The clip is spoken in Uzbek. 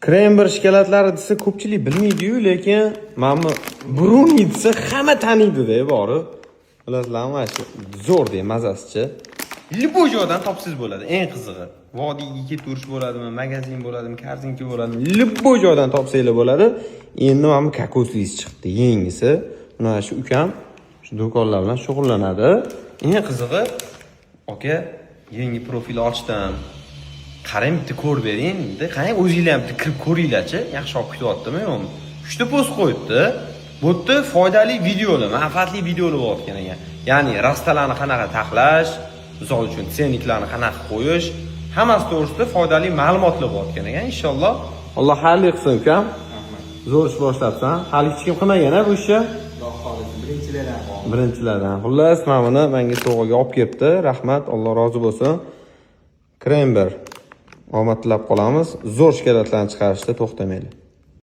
Krember shikalatlari desa ko'pchilik bilmaydi-yu, lekin mana bu bruni desa hamma taniydi-da, bori. Bilasizlarmi, mana shu zo'r deb mazasichi. Любой joydan topsangiz bo'ladi, eng qizig'i. Vodiyga ketirish bo'ladimi, magazin bo'ladimi, korzinka bo'ladimi, любой joydan topsanglar bo'ladi. Endi mana bu kokoslisi chiqdi, yengisi. Mana shu ukam shu do'konlar bilan shug'ullanadi. Eng qizig'i, aka, yangi profil ochdim. Qarang, bitta ko'r bering, dedi. Qarang, o'zingizlar ham bitta kirib ko'ringlar-chi. Yaxshi olib ketyaptimi yo'qmi? 3 ta post qo'yibdi. Bu yerda foydali videolar, manfaatli videolar bo'layotgan ekan. Ya'ni rastalarni qanaqa taxlash, misol uchun tsenniklarni qanaqa qo'yish, hammasi to'g'risida foydali ma'lumotlar bo'layotgan ekan. Inshaalloh Alloh xayrli qilsin, ukam. Zo'r ish boshlabsan. Hali hech kim qilmagan-a bu ishni? Birinchilardan. Xullas, mana buni menga sovg'aga olib kelibdi. Rahmat, Alloh rozi bo'lsin. Krember. Omad tilab qolamiz. Zo'r shikolatlarni chiqarishda to'xtamaylik.